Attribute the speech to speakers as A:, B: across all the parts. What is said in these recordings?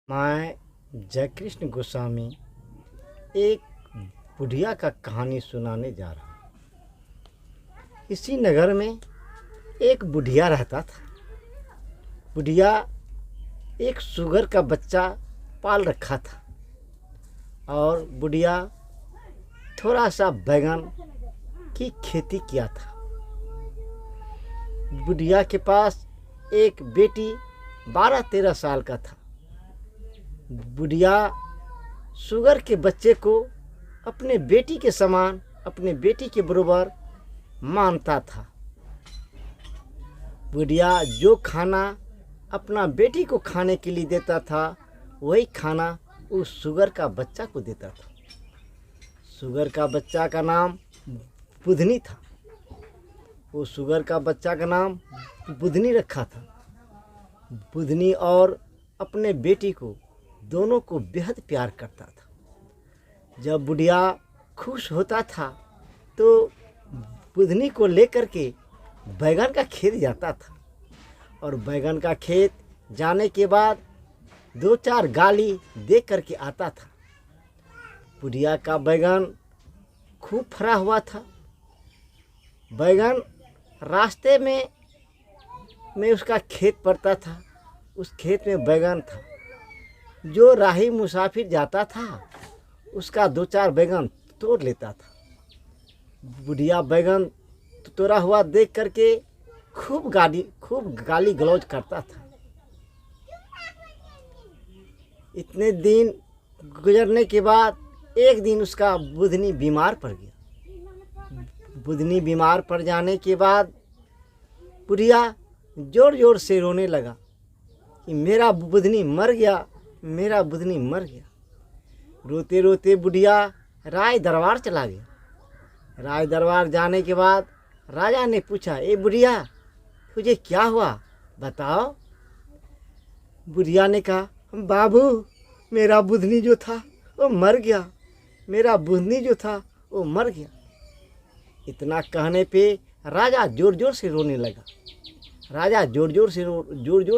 A: मैं जयकृष्ण गोस्वामी एक बुढ़िया का कहानी सुनाने जा रहा हूँ। इसी नगर में एक बुढ़िया रहता था। बुढ़िया एक सुगर का बच्चा पाल रखा था और बुढ़िया थोड़ा सा बैगन की खेती किया था। बुढ़िया के पास एक बेटी 12-13 साल का था। बुढ़िया सुगर के बच्चे को अपने बेटी के समान, अपने बेटी के बराबर मानता था। बुढ़िया जो खाना अपना बेटी को खाने के लिए देता था, वही खाना उस सुगर का बच्चा को देता था। सुगर का बच्चा का नाम बुधनी था। वो सुगर का बच्चा का नाम बुधनी रखा था। बुधनी और अपने बेटी को दोनों को बेहद प्यार करता था। जब बुढ़िया खुश होता था तो बुधनी को लेकर के बैगन का खेत जाता था और बैगन का खेत जाने के बाद 2-4 गाली दे करके आता था। बुढ़िया का बैगन खूब फरा हुआ था। बैगन रास्ते में उसका खेत पड़ता था। उस खेत में बैगन था। जो राही मुसाफिर जाता था उसका 2-4 बैगन तोड़ लेता था। बुढ़िया बैगन तोड़ा हुआ देख करके खूब गाली गलौज करता था। इतने दिन गुजरने के बाद एक दिन उसका बुधनी बीमार पड़ गया। बुधनी बीमार पड़ जाने के बाद बुढ़िया जोर जोर से रोने लगा कि मेरा बुधनी मर गया, मेरा बुधनी मर गया। रोते रोते बुढ़िया राय दरबार चला गया। राय दरबार जाने के बाद राजा ने पूछा, ए बुढ़िया, तुझे क्या हुआ, बताओ। बुढ़िया ने कहा, बाबू, मेरा बुधनी जो था वो मर गया, मेरा बुधनी जो था वो मर गया। इतना कहने पे राजा जोर जोर से रोने लगा। राजा जोर जोर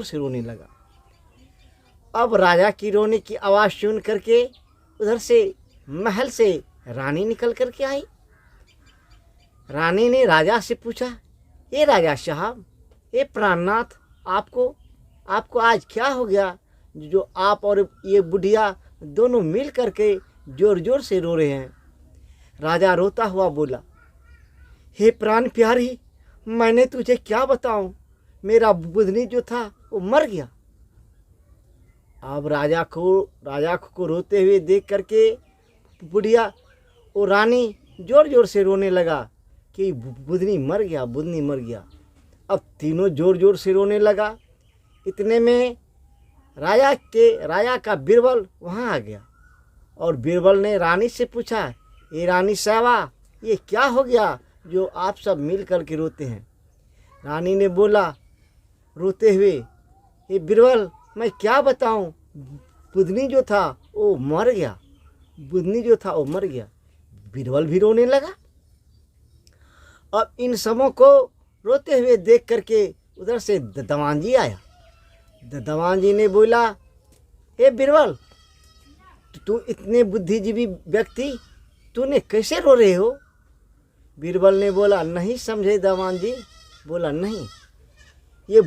A: से रोने लगा। अब राजा की रोने की आवाज़ सुन करके उधर से महल से रानी निकल करके आई। रानी ने राजा से पूछा, ये राजा साहब, ये प्राणनाथ, आपको आज क्या हो गया जो आप और ये बुढ़िया दोनों मिल करके जोर जोर से रो रहे हैं। राजा रोता हुआ बोला, हे प्राण प्यारी, मैंने तुझे क्या बताऊं, मेरा बुधनी जो था वो मर गया। अब राजा को रोते हुए देख करके बुढ़िया और रानी जोर जोर से रोने लगा कि बुधनी मर गया, बुधनी मर गया। अब तीनों जोर जोर से रोने लगा। इतने में राजा का बीरबल वहाँ आ गया और बीरबल ने रानी से पूछा, ये रानी साहबा, ये क्या हो गया जो आप सब मिल कर के रोते हैं। रानी ने बोला रोते हुए, ये बीरबल, मैं क्या बताऊं, बुधनी जो था वो मर गया, बुधनी जो था वो मर गया। बीरबल भी रोने लगा। अब इन सबों को रोते हुए देख करके उधर से दवान जी आया। दवान जी ने बोला, हे बीरबल, तू इतने बुद्धिजीवी व्यक्ति, तूने कैसे रो रहे हो। बीरबल ने बोला, नहीं समझे दवान जी। बोला, नहीं, ये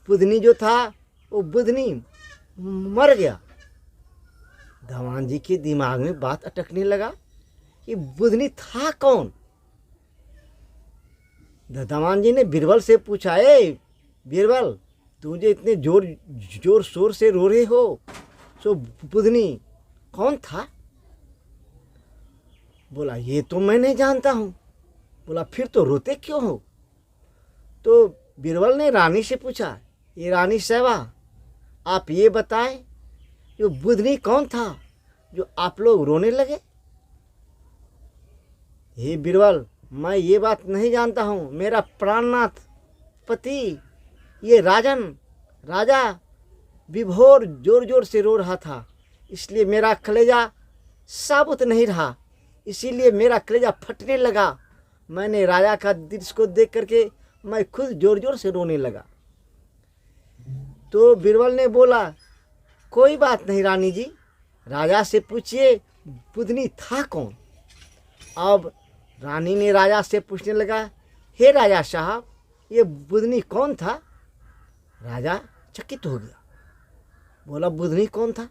A: बुधनी जो था वो बुधनी मर गया। दवान जी के दिमाग में बात अटकने लगा कि बुधनी था कौन। दवान जी ने बीरबल से पूछा, ए बीरबल, तुझे इतने जोर शोर से रो रहे हो, सो बुधनी कौन था। बोला, ये तो मैं नहीं जानता हूँ। बोला, फिर तो रोते क्यों हो। तो बीरबल ने रानी से पूछा, ये रानी साहबा, आप ये बताएं, जो बुधनी कौन था जो आप लोग रोने लगे। हे बीरबल, मैं ये बात नहीं जानता हूँ। मेरा प्राणनाथ पति ये राजा विभोर जोर जोर से रो रहा था, इसलिए मेरा कलेजा साबुत नहीं रहा, इसीलिए मेरा कलेजा फटने लगा। मैंने राजा का दृश्य को देख करके मैं खुद जोर जोर से रोने लगा। तो बीरबल ने बोला, कोई बात नहीं रानी जी, राजा से पूछिए बुधनी था कौन। अब रानी ने राजा से पूछने लगा, हे राजा साहब, ये बुधनी कौन था। राजा चकित हो गया, बोला बुधनी कौन था।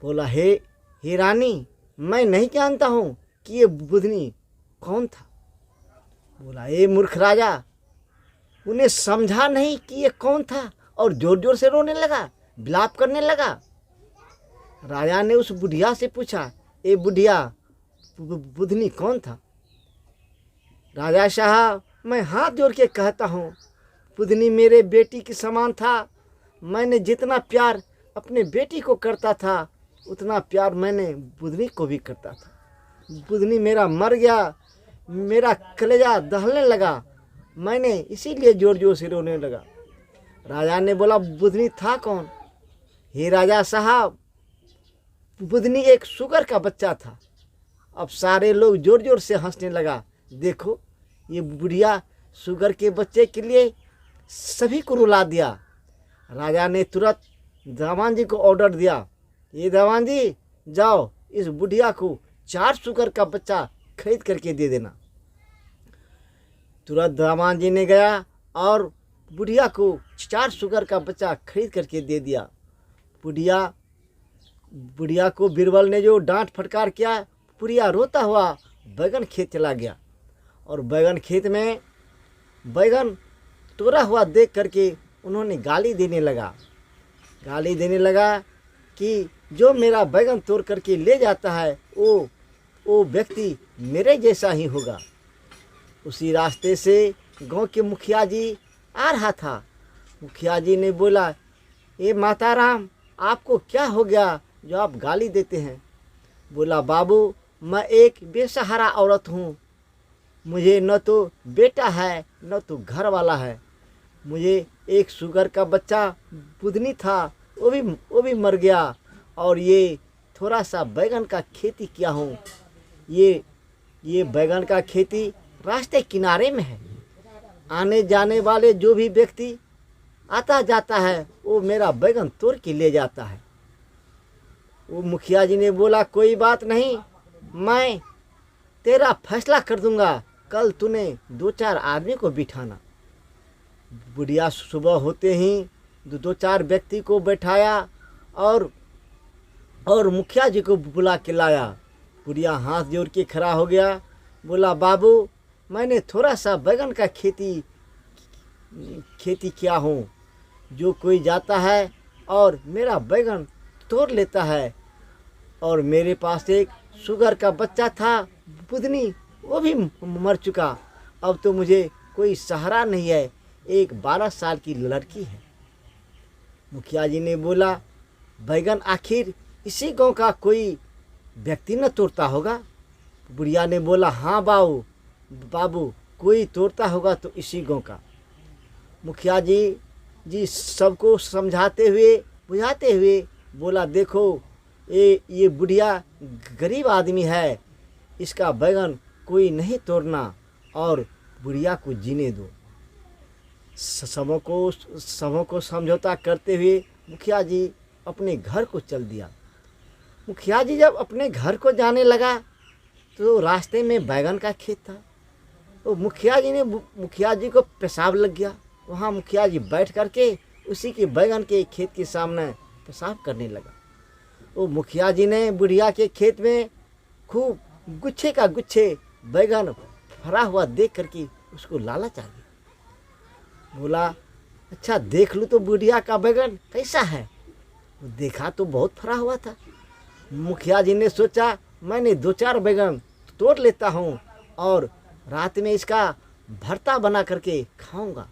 A: बोला हे रानी, मैं नहीं जानता हूँ कि ये बुधनी कौन था। बोला ए मूर्ख राजा, उन्हें समझा नहीं कि ये कौन था और जोर जोर से रोने लगा, विलाप करने लगा। राजा ने उस बुढ़िया से पूछा, ए बुढ़िया, बुधनी कौन था। राजा साहब, मैं हाथ जोड़ के कहता हूँ, बुधनी मेरे बेटी के समान था। मैंने जितना प्यार अपने बेटी को करता था उतना प्यार मैंने बुधनी को भी करता था। बुधनी मेरा मर गया, मेरा कलेजा दहलने लगा, मैंने इसीलिए जोर जोर से रोने लगा। राजा ने बोला बुधनी था कौन। हे राजा साहब, बुधनी एक सुगर का बच्चा था। अब सारे लोग जोर जोर से हंसने लगा। देखो, ये बुढ़िया सुगर के बच्चे के लिए सभी को रुला दिया। राजा ने तुरंत दामान जी को ऑर्डर दिया, ये दामान जी, जाओ इस बुढ़िया को 4 सुगर का बच्चा खरीद करके दे देना। तुरंत दामान जी ने गया और बुढ़िया को 4 सुगर का बच्चा खरीद करके दे दिया। बुढ़िया को बीरबल ने जो डांट फटकार किया, बुढ़िया रोता हुआ बैगन खेत चला गया और बैगन खेत में बैगन तोड़ा हुआ देख करके उन्होंने गाली देने लगा कि जो मेरा बैगन तोड़ करके ले जाता है वो व्यक्ति मेरे जैसा ही होगा। उसी रास्ते से गांव के मुखिया जी आ रहा था। मुखिया जी ने बोला, ए माता राम, आपको क्या हो गया जो आप गाली देते हैं। बोला बाबू, मैं एक बेसहारा औरत हूँ, मुझे न तो बेटा है न तो घर वाला है। मुझे एक शुगर का बच्चा बुधनी था, वो भी मर गया और ये थोड़ा सा बैगन का खेती किया हूँ। ये बैगन का खेती रास्ते किनारे में है। आने जाने वाले जो भी व्यक्ति आता जाता है वो मेरा बैगन तोड़ के ले जाता है। वो मुखिया जी ने बोला, कोई बात नहीं, मैं तेरा फैसला कर दूंगा, कल तूने 2-4 आदमी को बिठाना। बुढ़िया सुबह होते ही 2-4 व्यक्ति को बैठाया और मुखिया जी को बुला के लाया। बुढ़िया हाथ जोड़ के खड़ा हो गया, बोला बाबू, मैंने थोड़ा सा बैगन का खेती किया हूँ। जो कोई जाता है और मेरा बैगन तोड़ लेता है, और मेरे पास एक शुगर का बच्चा था बुधनी, वो भी मर चुका। अब तो मुझे कोई सहारा नहीं है, एक 12 साल की लड़की है। मुखिया जी ने बोला, बैगन आखिर इसी गांव का कोई व्यक्ति न तोड़ता होगा। बुढ़िया ने बोला, हाँ बाबू, कोई तोड़ता होगा तो इसी गांव का। मुखिया जी सबको समझाते हुए बुझाते हुए बोला, देखो ये बुढ़िया गरीब आदमी है, इसका बैगन कोई नहीं तोड़ना और बुढ़िया को जीने दो। सबों को समझौता करते हुए मुखिया जी अपने घर को चल दिया। मुखिया जी जब अपने घर को जाने लगा तो रास्ते में बैगन का खेत था। तो मुखिया जी को पेशाब लग गया। वहाँ मुखिया जी बैठ करके उसी के बैगन के खेत के सामने पेशाब करने लगा। वो मुखिया जी ने बुढ़िया के खेत में खूब गुच्छे का गुच्छे बैगन भरा हुआ देख करके उसको लालच आ गया। बोला, अच्छा देख लूँ तो बुढ़िया का बैगन कैसा है। वो देखा तो बहुत भरा हुआ था। मुखिया जी ने सोचा, मैंने 2-4 बैगन तोड़ लेता हूँ और रात में इसका भरता बना करके खाऊंगा।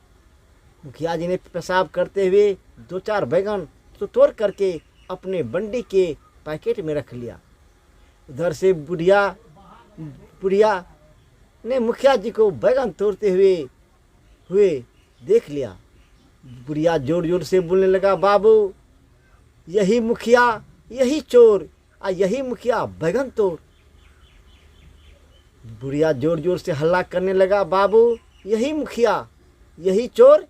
A: मुखिया जी ने पेशाब करते हुए 2-4 बैगन तो तोड़ करके अपने बंडी के पैकेट में रख लिया। उधर से बुढ़िया ने मुखिया जी को बैगन तोड़ते हुए देख लिया। बुढ़िया जोर जोर से बोलने लगा, बाबू, यही मुखिया, यही चोर, यही मुखिया बैगन तोड़। बुढ़िया जोर जोर से हल्ला करने लगा, बाबू, यही मुखिया, यही चोर,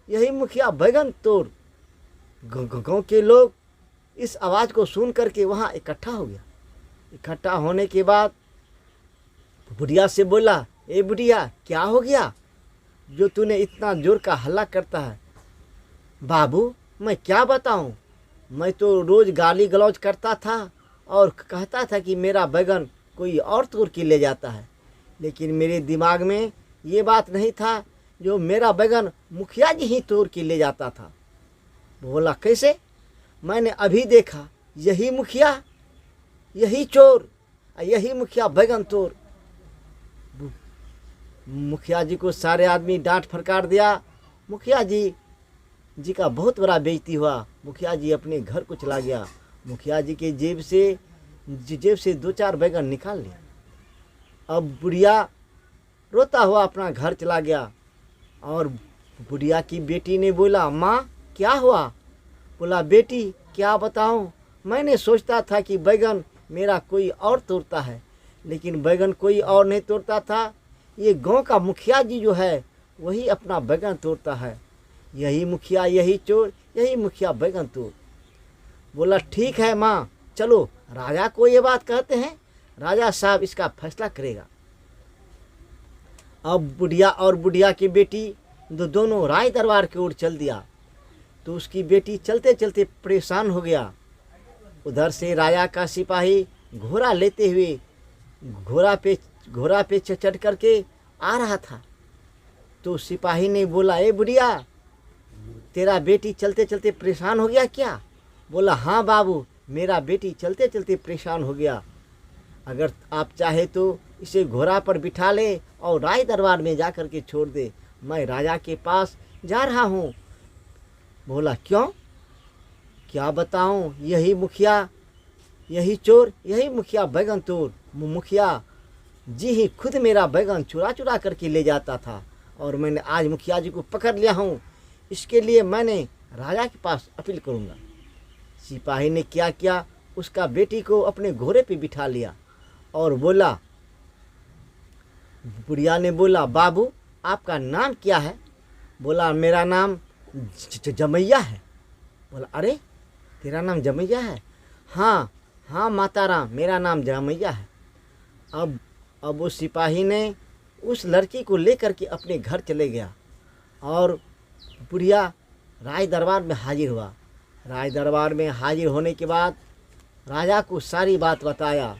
A: यही मुखिया बैगन तोड़। गाँव के लोग इस आवाज़ को सुन करके वहाँ इकट्ठा हो गया। इकट्ठा होने के बाद बुढ़िया से बोला, ए बुढ़िया क्या हो गया जो तूने इतना जोर का हल्ला करता है? बाबू मैं क्या बताऊं, मैं तो रोज़ गाली गलौज करता था और कहता था कि मेरा बैगन कोई और तोड़ के ले जाता है, लेकिन मेरे दिमाग में ये बात नहीं था जो मेरा बैगन मुखिया जी ही तोड़ के ले जाता था। बोला कैसे? मैंने अभी देखा, यही मुखिया, यही चोर, यही मुखिया बैगन तोड़। मुखिया जी को सारे आदमी डांट फटकार दिया। मुखिया जी का बहुत बड़ा बेइज्जती हुआ। मुखिया जी अपने घर को चला गया। मुखिया जी के जेब से 2-4 बैगन निकाल लिया। अब बुढ़िया रोता हुआ अपना घर चला गया और बुढ़िया की बेटी ने बोला, माँ क्या हुआ? बोला, बेटी क्या बताऊं, मैंने सोचता था कि बैगन मेरा कोई और तोड़ता है, लेकिन बैगन कोई और नहीं तोड़ता था, ये गांव का मुखिया जी जो है वही अपना बैगन तोड़ता है। यही मुखिया, यही चोर, यही मुखिया बैगन तोड़। बोला ठीक है माँ, चलो राजा को ये बात कहते हैं, राजा साहब इसका फैसला करेगा। अब बुढ़िया और बुढ़िया की बेटी दोनों राय दरबार की ओर चल दिया। तो उसकी बेटी चलते चलते परेशान हो गया। उधर से राजा का सिपाही घोड़ा लेते हुए घोड़ा पे चढ़ करके आ रहा था। तो सिपाही ने बोला, ए बुढ़िया तेरा बेटी चलते चलते परेशान हो गया क्या? बोला, हाँ बाबू मेरा बेटी चलते चलते परेशान हो गया, अगर आप चाहे तो इसे घोड़ा पर बिठा ले और राय दरबार में जा कर के छोड़ दे, मैं राजा के पास जा रहा हूँ। बोला क्यों? क्या बताऊँ, यही मुखिया, यही चोर, यही मुखिया बैगन तोड़। मुखिया जी ही खुद मेरा बैगन चुरा चुरा करके ले जाता था और मैंने आज मुखिया जी को पकड़ लिया हूँ, इसके लिए मैंने राजा के पास अपील करूँगा। सिपाही ने क्या किया, उसका बेटी को अपने घोड़े पे बिठा लिया और बोला, बुढ़िया ने बोला, बाबू आपका नाम क्या है? बोला, मेरा नाम जमैया है। बोला, अरे तेरा नाम जमैया है? हाँ माता राम, मेरा नाम जमैया है। अब उस सिपाही ने उस लड़की को लेकर के अपने घर चले गया और बुढ़िया राय दरबार में हाजिर हुआ। राय दरबार में हाजिर होने के बाद राजा को सारी बात बताया।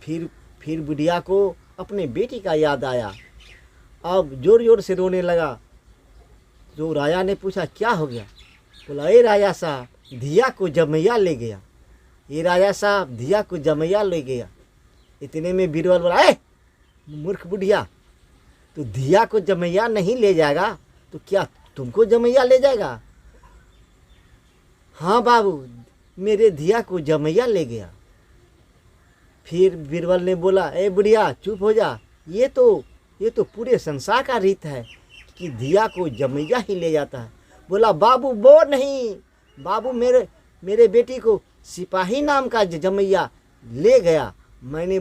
A: फिर बुढ़िया को अपने बेटी का याद आया। अब जोर जोर से रोने लगा। तो राजा ने पूछा, क्या हो गया? बोला, ए राजा साहब धिया को जमैया ले गया, ये राजा साहब धिया को जमैया ले गया। इतने में बीरबल बोला, ए मूर्ख बुढ़िया, तो धिया को जमैया नहीं ले जाएगा तो क्या तुमको जमैया ले जाएगा? हाँ बाबू मेरे धिया को जमैया ले गया। फिर बीरबल ने बोला, ए बुढ़िया चुप हो जा, ये तो पूरे संसार का रीत है कि धिया को जमैया ही ले जाता है। बोला, बाबू वो नहीं, बाबू मेरे बेटी को सिपाही नाम का जमैया ले गया। मैंने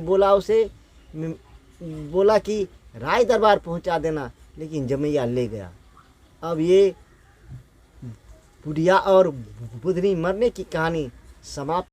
A: बोला कि राय दरबार पहुंचा देना, लेकिन जमैया ले गया। अब ये बुढ़िया और बुधनी मरने की कहानी समाप्त